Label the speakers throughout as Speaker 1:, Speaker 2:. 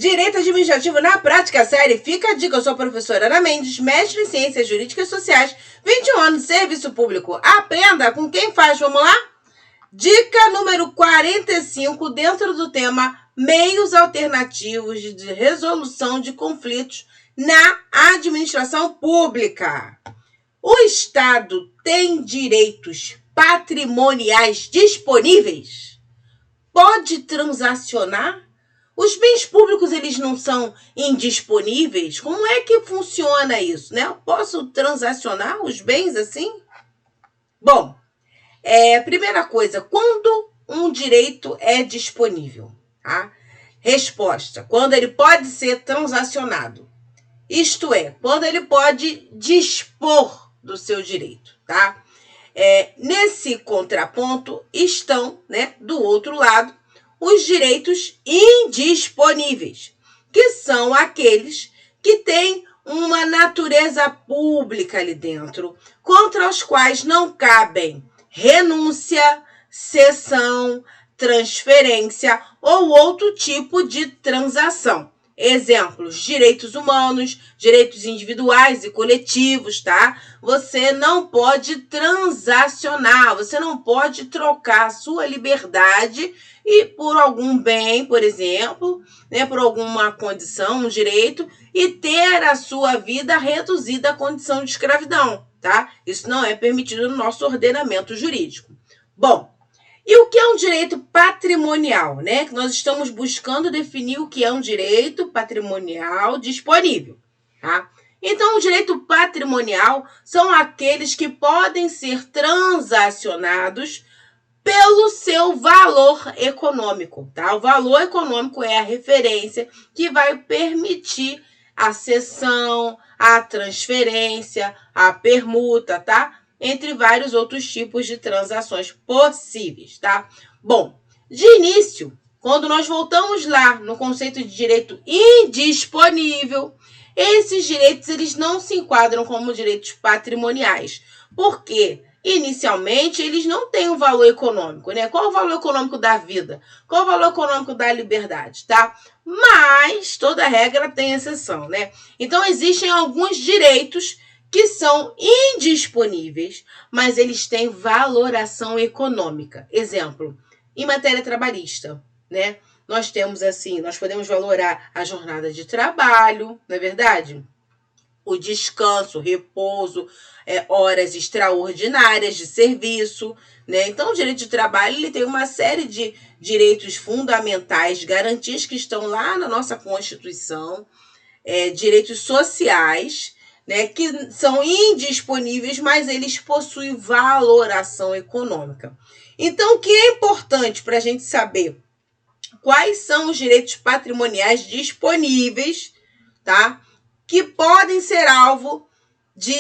Speaker 1: Direito Administrativo na Prática Série. Fica a dica, eu sou a professora Ana Mendes, mestre em Ciências Jurídicas e Sociais, 21 anos de serviço público. Aprenda com quem faz, vamos lá? Dica número 45, dentro do tema Meios Alternativos de Resolução de Conflitos na Administração Pública. O Estado tem direitos patrimoniais disponíveis? Pode transacionar? Os bens públicos, eles não são indisponíveis? Como é que funciona isso, né? Eu posso transacionar os bens assim? Bom, primeira coisa, quando um direito é disponível? Tá? Resposta, quando ele pode ser transacionado. Isto é, quando ele pode dispor do seu direito, tá? Nesse contraponto estão, né, do outro lado, os direitos indisponíveis, que são aqueles que têm uma natureza pública ali dentro, contra os quais não cabem renúncia, cessão, transferência ou outro tipo de transação. Exemplos, direitos humanos, direitos individuais e coletivos, tá? Você não pode transacionar, você não pode trocar a sua liberdade e por algum bem, por exemplo, né, por alguma condição, um direito, e ter a sua vida reduzida à condição de escravidão, tá? Isso não é permitido no nosso ordenamento jurídico. Bom, e o que é um direito patrimonial, né? Que nós estamos buscando definir o que é um direito patrimonial disponível, tá? Então, o direito patrimonial são aqueles que podem ser transacionados pelo seu valor econômico, tá? O valor econômico é a referência que vai permitir a cessão, a transferência, a permuta, tá? Entre vários outros tipos de transações possíveis, tá? Bom, de início, quando nós voltamos lá no conceito de direito indisponível, esses direitos eles não se enquadram como direitos patrimoniais, porque inicialmente eles não têm um valor econômico, né? Qual o valor econômico da vida? Qual o valor econômico da liberdade, tá? Mas toda regra tem exceção, né? Então existem alguns direitos que são indisponíveis, mas eles têm valoração econômica. Exemplo, em matéria trabalhista, né? Nós temos assim, nós podemos valorar a jornada de trabalho, não é verdade? O descanso, o repouso, horas extraordinárias de serviço, né? Então, o direito de trabalho ele tem uma série de direitos fundamentais, garantias que estão lá na nossa Constituição, direitos sociais, né, que são indisponíveis, mas eles possuem valoração econômica. Então, o que é importante para a gente saber? Quais são os direitos patrimoniais disponíveis, tá? Que podem ser alvo de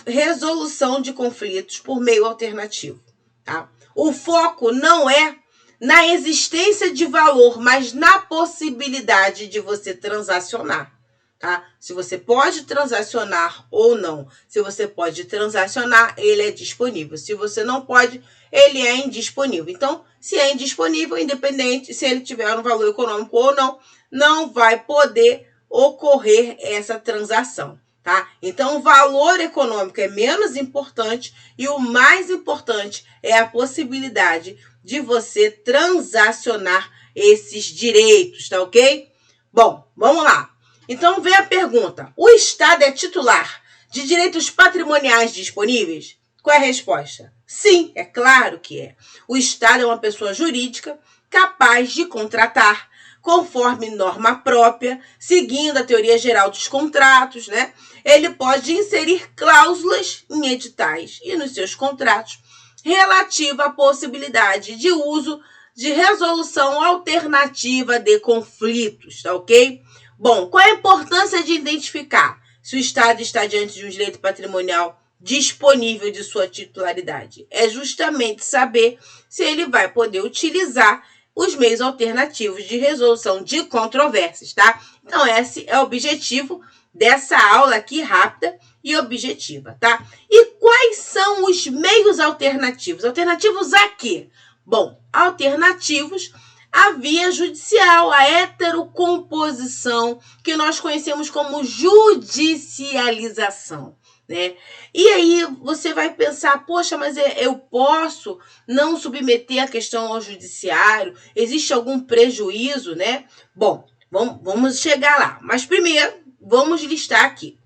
Speaker 1: resolução de conflitos por meio alternativo, tá? O foco não é na existência de valor, mas na possibilidade de você transacionar. Tá? Se você pode transacionar ou não. Se você pode transacionar, ele é disponível. Se você não pode, ele é indisponível. Então, se é indisponível, independente se ele tiver um valor econômico ou não, não vai poder ocorrer essa transação. Tá? Então, o valor econômico é menos importante e o mais importante é a possibilidade de você transacionar esses direitos, tá ok? Bom, vamos lá. Então, vem a pergunta. O Estado é titular de direitos patrimoniais disponíveis? Qual é a resposta? Sim, é claro que é. O Estado é uma pessoa jurídica capaz de contratar, conforme norma própria, seguindo a teoria geral dos contratos, né? Ele pode inserir cláusulas em editais e nos seus contratos relativa à possibilidade de uso de resolução alternativa de conflitos, tá ok? Bom, qual a importância de identificar se o Estado está diante de um direito patrimonial disponível de sua titularidade? É justamente saber se ele vai poder utilizar os meios alternativos de resolução de controvérsias, tá? Então, esse é o objetivo dessa aula aqui rápida e objetiva, tá? E quais são os meios alternativos? Alternativos a quê? Bom, alternativos a via judicial, a heterocomposição, que nós conhecemos como judicialização, né? E aí você vai pensar, poxa, mas eu posso não submeter a questão ao judiciário? Existe algum prejuízo, né? Bom, vamos chegar lá. Mas primeiro, vamos listar aqui.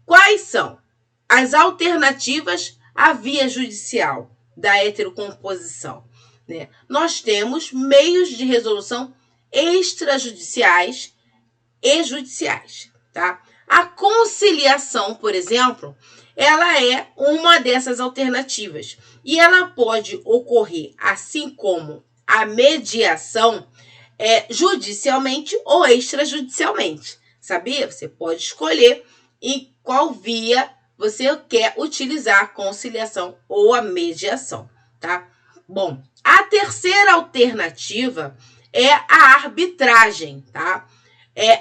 Speaker 1: Quais são as alternativas à via judicial da heterocomposição, né? Nós temos meios de resolução extrajudiciais e judiciais, tá? A conciliação, por exemplo, ela é uma dessas alternativas e ela pode ocorrer, assim como a mediação, judicialmente ou extrajudicialmente, sabia? Você pode escolher em qual via você quer utilizar a conciliação ou a mediação, tá? Bom, a terceira alternativa é a arbitragem, tá?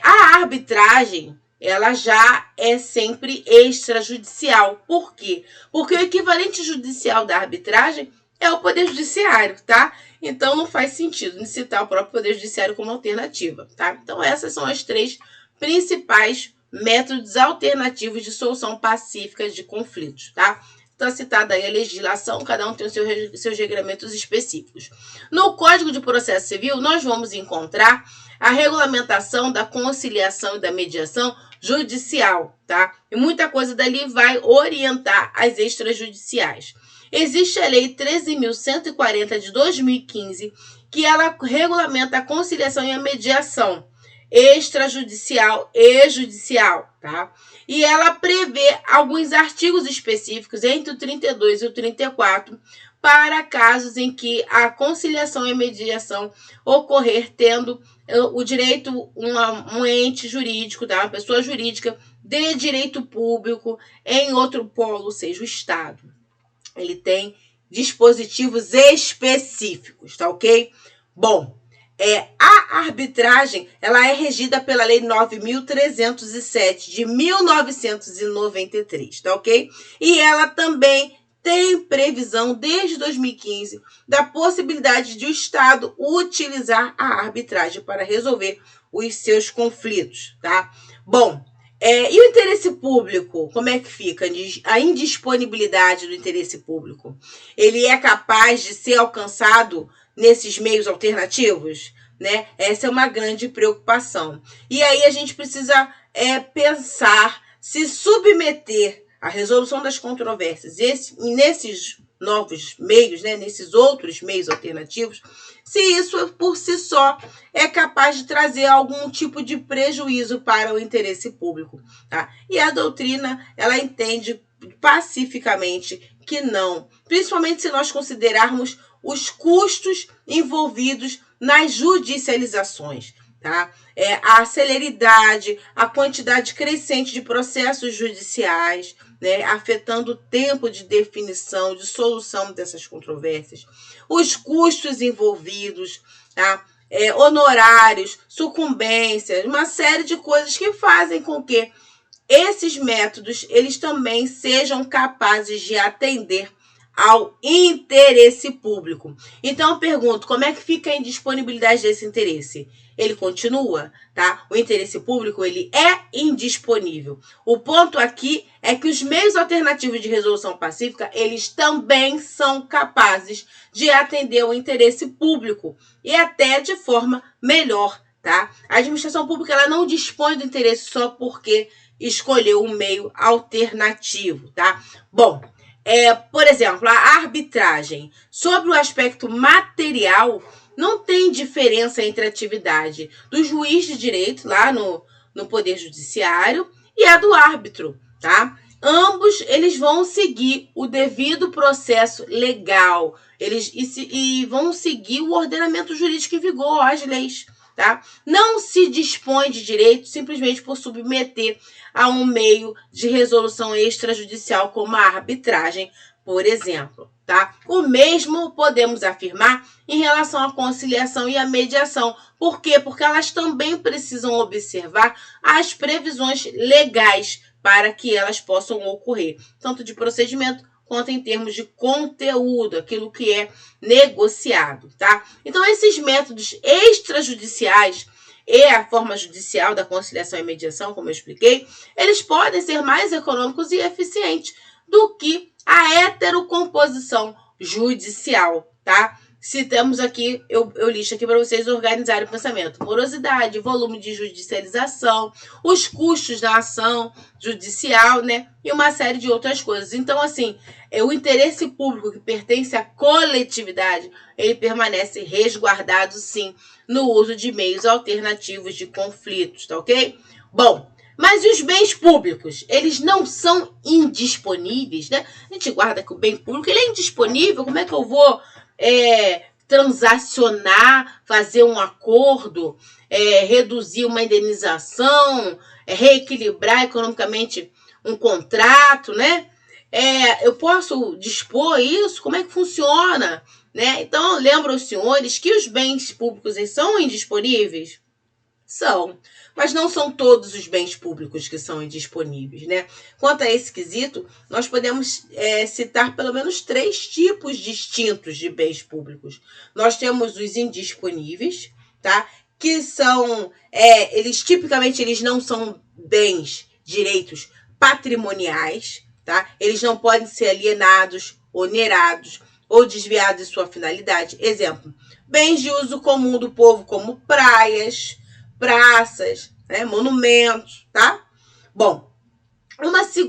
Speaker 1: A arbitragem, ela já é sempre extrajudicial. Por quê? Porque o equivalente judicial da arbitragem é o Poder Judiciário, tá? Então, não faz sentido citar o próprio Poder Judiciário como alternativa, tá? Então, essas são as três principais métodos alternativos de solução pacífica de conflitos, tá? Está citada aí a legislação, cada um tem os seus regramentos específicos. No Código de Processo Civil, nós vamos encontrar a regulamentação da conciliação e da mediação judicial, tá? E muita coisa dali vai orientar as extrajudiciais. Existe a Lei 13.140 de 2015, que ela regulamenta a conciliação e a mediação extrajudicial e judicial, tá? E ela prevê alguns artigos específicos entre o 32 e o 34 para casos em que a conciliação e a mediação ocorrer tendo o direito, um ente jurídico, tá? Uma pessoa jurídica de direito público em outro polo, seja o Estado. Ele tem dispositivos específicos, tá ok? Bom, a arbitragem, ela é regida pela Lei 9.307 de 1993, tá ok? E ela também tem previsão, desde 2015, da possibilidade de o Estado utilizar a arbitragem para resolver os seus conflitos, tá? Bom, e o interesse público, como é que fica? A indisponibilidade do interesse público, ele é capaz de ser alcançado nesses meios alternativos, né? Essa é uma grande preocupação. E aí a gente precisa pensar se submeter a resolução das controvérsias nesses novos meios, né? Nesses outros meios alternativos, se isso por si só é capaz de trazer algum tipo de prejuízo para o interesse público, tá? E a doutrina, ela entende pacificamente que não, principalmente se nós considerarmos os custos envolvidos nas judicializações, tá? A celeridade, a quantidade crescente de processos judiciais, né, afetando o tempo de definição, de solução dessas controvérsias, os custos envolvidos, tá? Honorários, sucumbências, uma série de coisas que fazem com que esses métodos, eles também sejam capazes de atender ao interesse público. Então, eu pergunto, como é que fica a indisponibilidade desse interesse? Ele continua, tá? O interesse público, ele é indisponível. O ponto aqui é que os meios alternativos de resolução pacífica, eles também são capazes de atender o interesse público e até de forma melhor, tá? A administração pública, ela não dispõe do interesse só porque escolheu um meio alternativo, tá? Bom, por exemplo, a arbitragem, sobre o aspecto material, não tem diferença entre a atividade do juiz de direito, lá no Poder Judiciário, e a do árbitro, tá? Ambos, eles vão seguir o devido processo legal, e vão seguir o ordenamento jurídico em vigor, as leis, tá? Não se dispõe de direito simplesmente por submeter a um meio de resolução extrajudicial como a arbitragem, por exemplo, tá? O mesmo podemos afirmar em relação à conciliação e à mediação. Por quê? Porque elas também precisam observar as previsões legais para que elas possam ocorrer, tanto de procedimento quanto em termos de conteúdo, aquilo que é negociado, tá? Então, esses métodos extrajudiciais e a forma judicial da conciliação e mediação, como eu expliquei, eles podem ser mais econômicos e eficientes do que a heterocomposição judicial, tá? Citamos aqui, eu listo aqui para vocês organizarem o pensamento. Morosidade, volume de judicialização, os custos da ação judicial, né? E uma série de outras coisas. Então, assim, o interesse público que pertence à coletividade, ele permanece resguardado, sim, no uso de meios alternativos de conflitos, tá ok? Bom, mas e os bens públicos? Eles não são indisponíveis, né? A gente guarda que o bem público ele é indisponível. Como é que eu vou transacionar, fazer um acordo, reduzir uma indenização, reequilibrar economicamente um contrato, né? Eu posso dispor isso? Como é que funciona? Né? Então, lembro aos senhores que os bens públicos são indisponíveis? São, mas não são todos os bens públicos que são indisponíveis, né? Quanto a esse quesito, nós podemos citar pelo menos 3 tipos distintos de bens públicos. Nós temos os indisponíveis, tá? Que são, tipicamente eles não são bens, direitos patrimoniais, tá? Eles não podem ser alienados, onerados ou desviados de sua finalidade. Exemplo, bens de uso comum do povo, como praias, praças, né, monumentos, tá? Bom,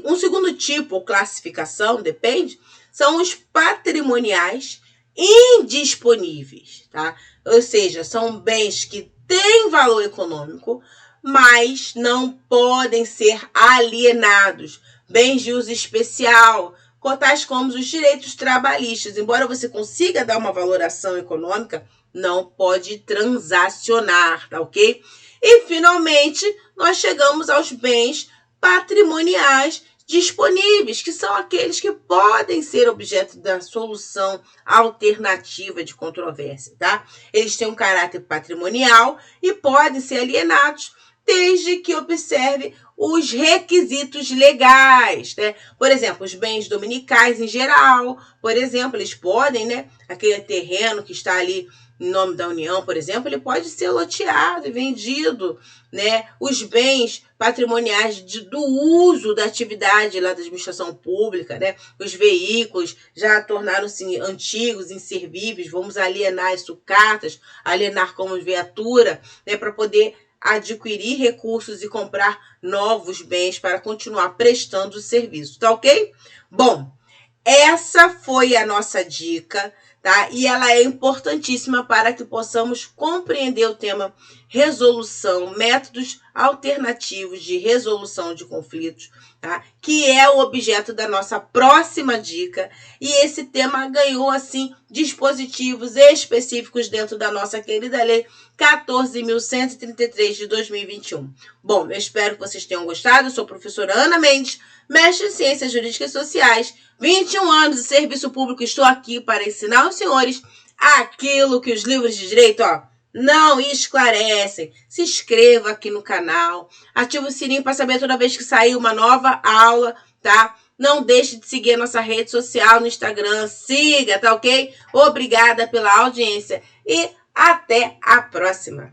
Speaker 1: um segundo tipo ou classificação, depende, são os patrimoniais indisponíveis, tá? Ou seja, são bens que têm valor econômico, mas não podem ser alienados. Bens de uso especial, tais como os direitos trabalhistas. Embora você consiga dar uma valoração econômica, não pode transacionar, tá ok? E, finalmente, nós chegamos aos bens patrimoniais disponíveis, que são aqueles que podem ser objeto da solução alternativa de controvérsia, tá? Eles têm um caráter patrimonial e podem ser alienados desde que observe os requisitos legais, né? Por exemplo, os bens dominicais em geral, por exemplo, eles podem, né? Aquele terreno que está ali em nome da União, por exemplo, ele pode ser loteado e vendido, né? Os bens patrimoniais do uso da atividade lá da administração pública, né? Os veículos já tornaram-se antigos, inservíveis, vamos alienar as sucatas, alienar como viatura, né? Para poder adquirir recursos e comprar novos bens para continuar prestando o serviço, tá ok? Bom, essa foi a nossa dica, tá? E ela é importantíssima para que possamos compreender o tema resolução, métodos alternativos de resolução de conflitos, tá? Que é o objeto da nossa próxima dica. E esse tema ganhou, assim, dispositivos específicos dentro da nossa querida lei 14.133 de 2021. Bom, eu espero que vocês tenham gostado. Eu sou a professora Ana Mendes, mestre em Ciências Jurídicas Sociais, 21 anos de serviço público. Estou aqui para ensinar aos senhores aquilo que os livros de direito, não esclarecem. Se inscreva aqui no canal, ative o sininho para saber toda vez que sair uma nova aula, tá? Não deixe de seguir a nossa rede social no Instagram, siga, tá ok? Obrigada pela audiência e até a próxima!